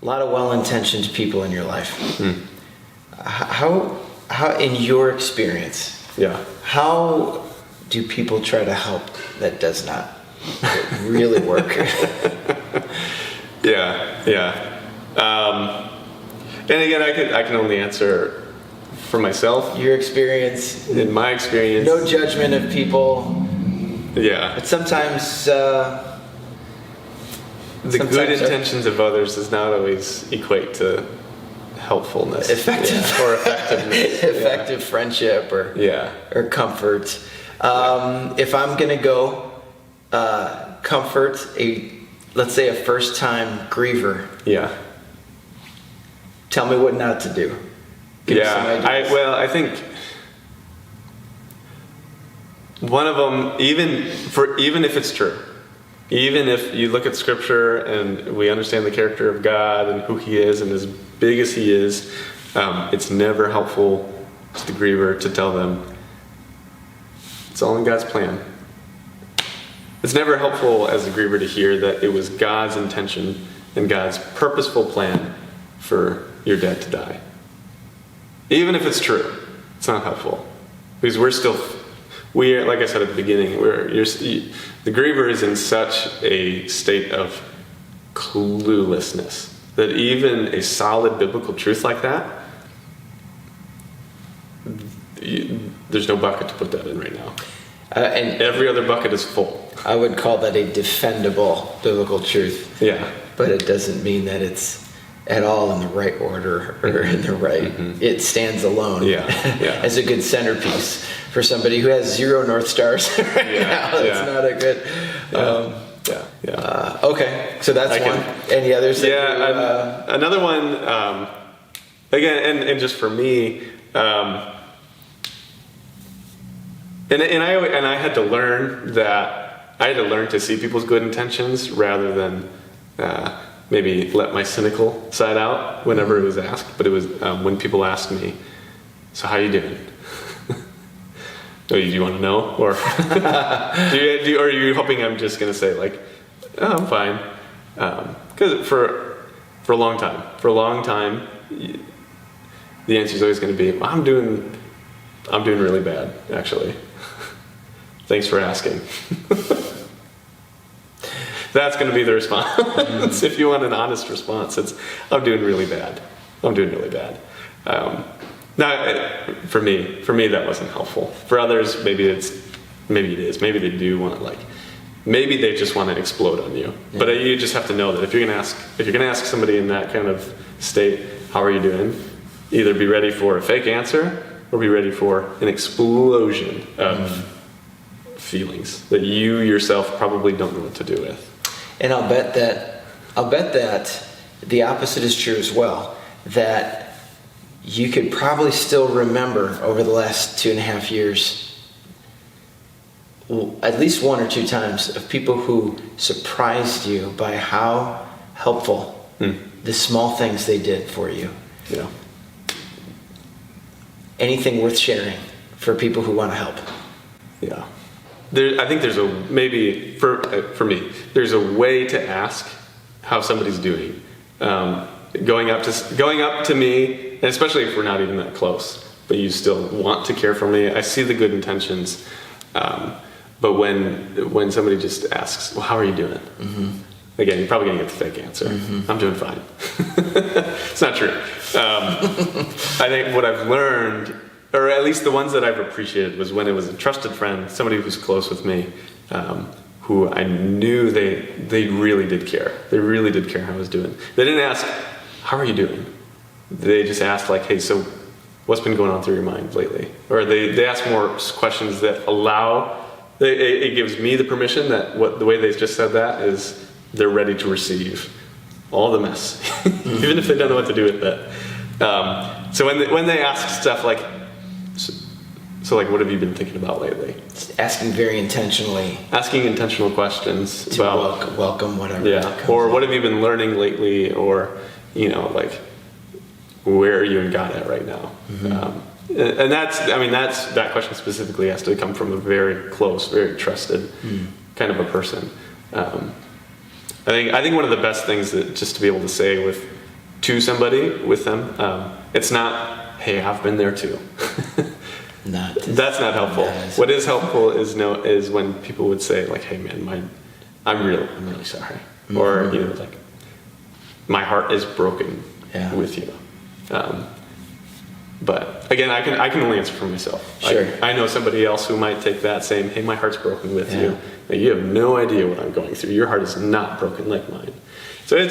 a lot of well-intentioned people in your life. How in your experience, how do people try to help that does not really work? And again, I can only answer for myself. Your experience. In my experience. No judgment of people. Yeah. But sometimes... the good intentions of others does not always equate to helpfulness. Or effectiveness. Effective friendship or comfort. If I'm going to go comfort let's say a first-time griever. Yeah. Tell me what not to do. Give me some ideas. I think one of them, even if it's true, even if you look at Scripture and we understand the character of God and who He is and as big as He is, it's never helpful to the griever to tell them it's all in God's plan. It's never helpful as a griever to hear that it was God's intention and God's purposeful plan for your dad to die. Even if it's true, it's not helpful. Because we are, like I said at the beginning, the griever is in such a state of cluelessness that even a solid biblical truth like that, there's no bucket to put that in right now. And every other bucket is full. I would call that a defendable biblical truth. Yeah. But it doesn't mean that it's at all in the right order or in the right. It stands alone as a good centerpiece for somebody who has zero North Stars right now. That's not a good... okay, so that's one. Any others? Another one, again, and just for me, and I had to learn to see people's good intentions rather than maybe let my cynical side out whenever it was asked. But it was when people asked me, "So how you doing? Do you want to know, or are you hoping I'm just going to say like, oh, I'm fine?" Because for a long time, the answer is always going to be, well, I'm doing really bad, actually. Thanks for asking. That's going to be the response. If you want an honest response, it's, I'm doing really bad. Now, for me, that wasn't helpful. For others, maybe it is. Maybe they do want to maybe they just want to explode on you. Yeah. But you just have to know that if you're going to ask somebody in that kind of state, how are you doing? Either be ready for a fake answer or be ready for an explosion of feelings that you yourself probably don't know what to do with. And I'll bet that the opposite is true as well. That you could probably still remember over the last 2.5 years at least one or two times of people who surprised you by how helpful the small things they did for you. Yeah. Anything worth sharing for people who want to help. Yeah. I think there's maybe for me, there's a way to ask how somebody's doing. Going up to me, and especially if we're not even that close, but you still want to care for me. I see the good intentions, but when somebody just asks, "Well, how are you doing?" Again, you're probably gonna get the fake answer. I'm doing fine. It's not true. I think what I've learned, or at least the ones that I've appreciated, was when it was a trusted friend, somebody who's close with me, who I knew they really did care. They really did care how I was doing. They didn't ask, "How are you doing?" They just asked like, "Hey, so what's been going on through your mind lately?" Or they ask more questions that it gives me the permission that the way they just said that is they're ready to receive all the mess, even if they don't know what to do with it. So when they ask stuff like, so like, what have you been thinking about lately? Asking very intentionally. Asking intentional questions to about welcome whatever. Yeah. Or what have you been learning lately? Or, like, where are you and God at right now? And that question specifically has to come from a very close, very trusted kind of a person. I think one of the best things that just to be able to say with to somebody with them. It's not, hey, I've been there too. That's not helpful. What is helpful is when people would say like, hey man, I'm really sorry. Mm-hmm. Or, like, my heart is broken with you. But again, I can only answer for myself. Sure. I know somebody else who might take that saying, hey, my heart's broken with you. But you have no idea what I'm going through. Your heart is not broken like mine. So it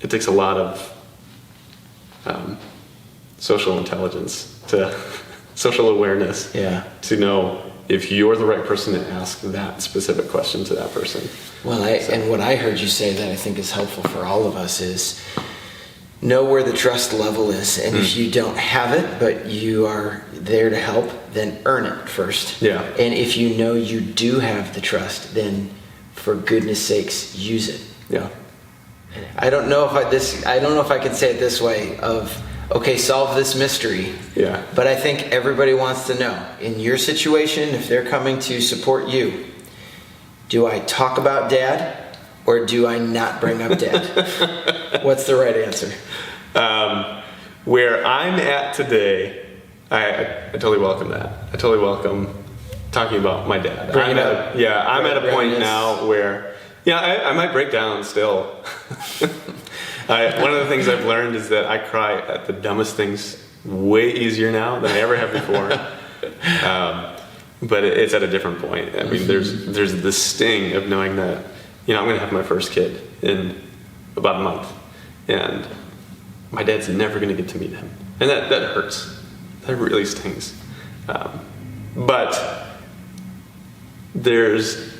takes a lot of social intelligence, social awareness to know if you're the right person to ask that specific question to that person. Well, and what I heard you say that I think is helpful for all of us is know where the trust level is. And if you don't have it, but you are there to help, then earn it first. Yeah. And if you know you do have the trust, then for goodness sakes, use it. Yeah. I don't know if I can say it this way of, okay, solve this mystery. Yeah. But I think everybody wants to know, in your situation, if they're coming to support you, do I talk about dad or do I not bring up dad? What's the right answer? Where I'm at today, I totally welcome that. I totally welcome talking about my dad. I'm at a point now where, I might break down still. One of the things I've learned is that I cry at the dumbest things way easier now than I ever have before. But it's at a different point. I mean, there's the sting of knowing that, I'm going to have my first kid in about a month, and my dad's never going to get to meet him, and that hurts. That really stings. But there's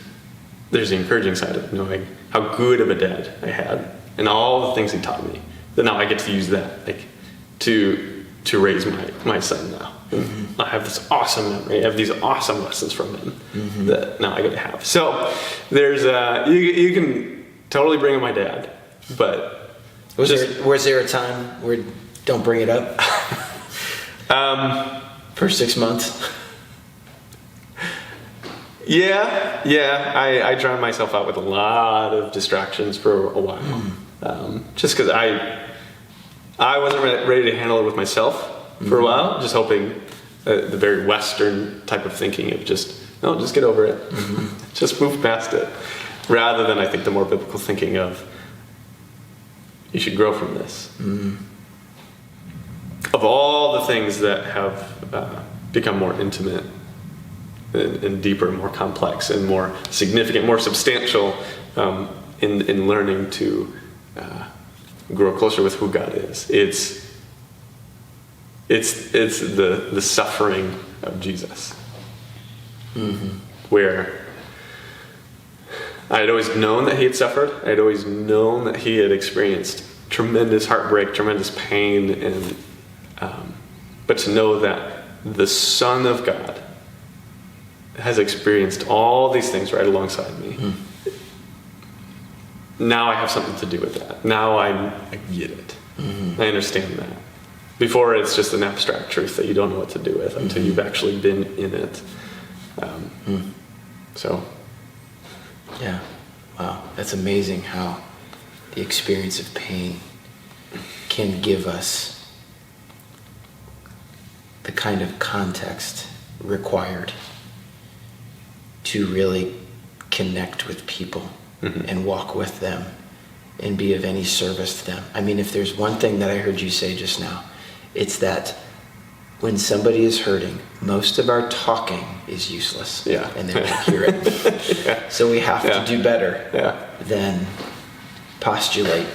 the encouraging side of knowing how good of a dad I had and all the things he taught me. That now I get to use that to raise my son now. Mm-hmm. I have this awesome memory. I have these awesome lessons from him that now I get to have. So there's you can totally bring in my dad, but was there a time where don't bring it up? For 6 months. Yeah. I drowned myself out with a lot of distractions for a while, just because I wasn't ready to handle it with myself for a while, just hoping the very Western type of thinking of just get over it, just move past it, rather than I think the more biblical thinking of you should grow from this. Of all the things that have become more intimate and deeper, more complex, and more significant, more substantial in learning to grow closer with who God is, it's the suffering of Jesus, where I had always known that he had suffered. I had always known that he had experienced tremendous heartbreak, tremendous pain, and but to know that the Son of God has experienced all these things right alongside me. Now I have something to do with that. Now I get it. I understand that. Before, it's just an abstract truth that you don't know what to do with until you've actually been in it. So. Yeah. Wow. That's amazing how the experience of pain can give us the kind of context required to really connect with people and walk with them and be of any service to them. I mean, if there's one thing that I heard you say just now, it's that when somebody is hurting, most of our talking is useless. Yeah. And they won't hear it. Yeah. So we have to do better than postulate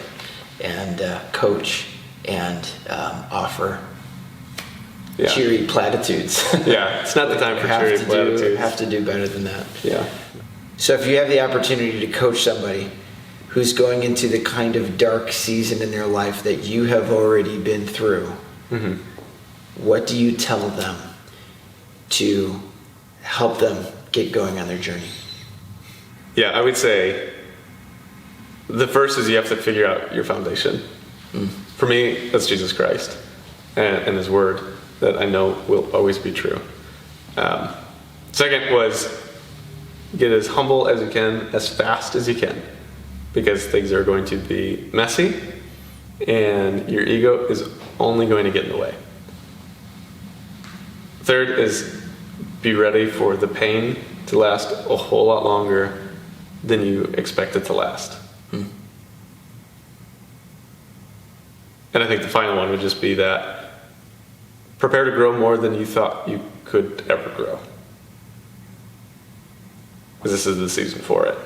and coach and offer cheery platitudes. It's not the time for cheery platitudes. Have to do better than that. Yeah. So if you have the opportunity to coach somebody who's going into the kind of dark season in their life that you have already been through, what do you tell them to help them get going on their journey? Yeah, I would say the first is you have to figure out your foundation. For me, that's Jesus Christ and his word that I know will always be true. Second was get as humble as you can, as fast as you can, because things are going to be messy and your ego is only going to get in the way. Third is be ready for the pain to last a whole lot longer than you expect it to last. And I think the final one would just be that prepare to grow more than you thought you could ever grow. Because this is the season for it.